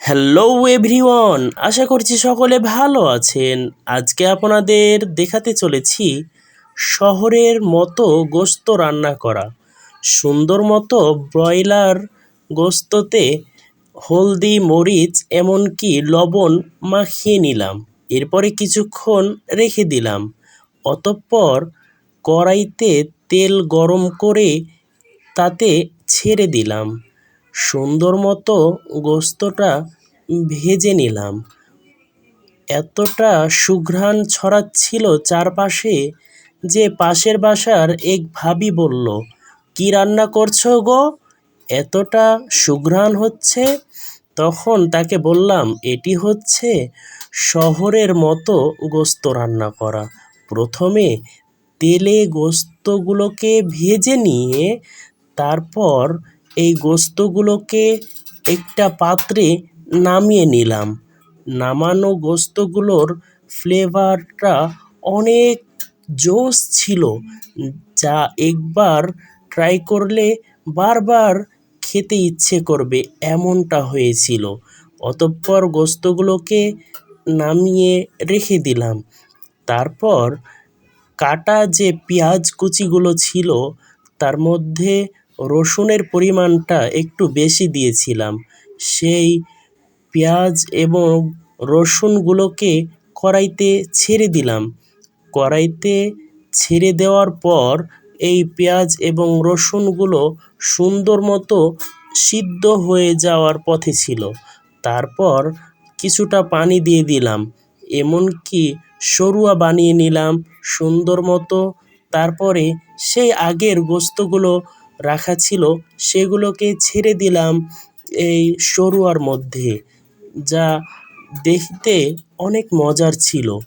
Hello everyone, আশা করছি সকলে ভালো আছেন। আজকে আপনাদের দেখাতে চলেছি শহরের মতো গোস্ত রান্না করা। সুন্দর মতো ব্রয়লার গোস্ততে হলদি, মরিচ এমনকি লবণ মাখিয়ে নিলাম। এরপরে কিছুক্ষণ রেখে দিলাম। অতঃপর কড়াইতে তেল গরম করে তাতে ছেড়ে দিলাম। সুন্দর মতো গোস্তটা ভেজে নিলাম। এতটা সুঘ্রাণ ছড়াচ্ছিল চারপাশে যে পাশের বাসার এক ভাবি বলল, "কি রান্না করছো গো? এতটা সুঘ্রাণ হচ্ছে?" তখন তাকে বললাম, এটি হচ্ছে শহরের মতো গোস্ত রান্না করা। প্রথমে তেলে গোস্তগুলোকে ভেজে নিয়ে তারপর এই গোস্তগুলোকে একটা পাত্রে নামিয়ে নিলাম। নামানো গোস্তগুলোর ফ্লেভারটা অনেক জোশ ছিল, যা একবার ট্রাই করলে বারবার খেতে ইচ্ছে করবে এমনটা হয়েছিল। অতঃপর গোস্তগুলোকে নামিয়ে রেখে দিলাম। তারপর কাটা যে পেঁয়াজ কুচিগুলো ছিল তার মধ্যে রসুনের পরিমাণটা একটু বেশি দিয়েছিলাম। সেই পেঁয়াজ এবং রসুনগুলোকে কড়াইতে ছেড়ে দিলাম। কড়াইতে ছেড়ে দেওয়ার পর এই পেঁয়াজ এবং রসুনগুলো সুন্দর মতো সিদ্ধ হয়ে যাওয়ার পথে ছিল। তারপর কিছুটা পানি দিয়ে দিলাম, এমনকি সরুয়া বানিয়ে নিলাম সুন্দর মতো। তারপরে সেই আগের গোস্তগুলো রাখা ছিল সেগুলোকে ছেড়ে দিলাম এই সরুয়ার মধ্যে, যা দেখতে অনেক মজার ছিল।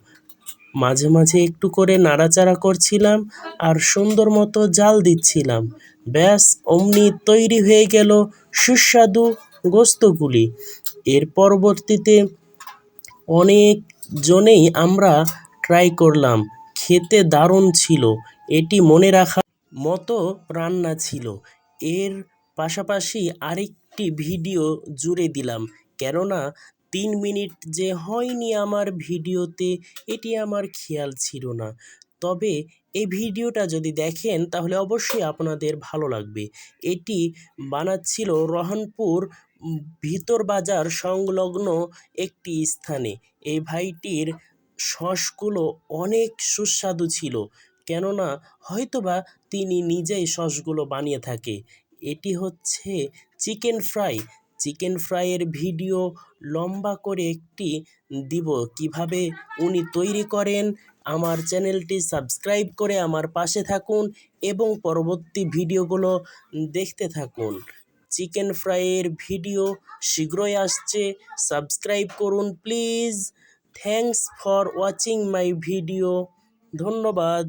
মাঝে মাঝে একটু করে নাড়াচাড়া করছিলাম আর সুন্দর মতো জাল দিচ্ছিলাম। ব্যাস, অমনি তৈরি হয়ে গেল সুস্বাদু গোস্তগুলি। এর পরবর্তীতে অনেক জনেই আমরা ট্রাই করলাম, খেতে দারুণ ছিল। এটি মনে রাখার মতো রান্না ছিল। এর পাশাপাশি আরেকটি ভিডিও জুড়ে দিলাম, কেননা 3 মিনিট যে হয়নি আমার ভিডিওতে এটি আমার খেয়াল ছিল না। তবে এই ভিডিওটা যদি দেখেন তাহলে অবশ্যই আপনাদের ভালো লাগবে। এটি বানাচ্ছিল রহনপুর ভিতর বাজার সংলগ্ন একটি স্থানে। এই ভাইটির সসগুলো অনেক সুস্বাদু ছিল, কেননা হয়তোবা তিনি নিজেই সসগুলো বানিয়ে থাকে। এটি হচ্ছে চিকেন ফ্রাই। চিকেন ফ্রাইয়ের ভিডিও লম্বা করে একটি দিব, কিভাবে উনি তৈরি করেন। আমার চ্যানেলটি সাবস্ক্রাইব করে আমার পাশে থাকুন এবং পরবর্তী ভিডিওগুলো দেখতে থাকুন। চিকেন ফ্রাইয়ের ভিডিও শীঘ্রই আসছে, সাবস্ক্রাইব করুন please. Thanks for watching my video. ধন্যবাদ।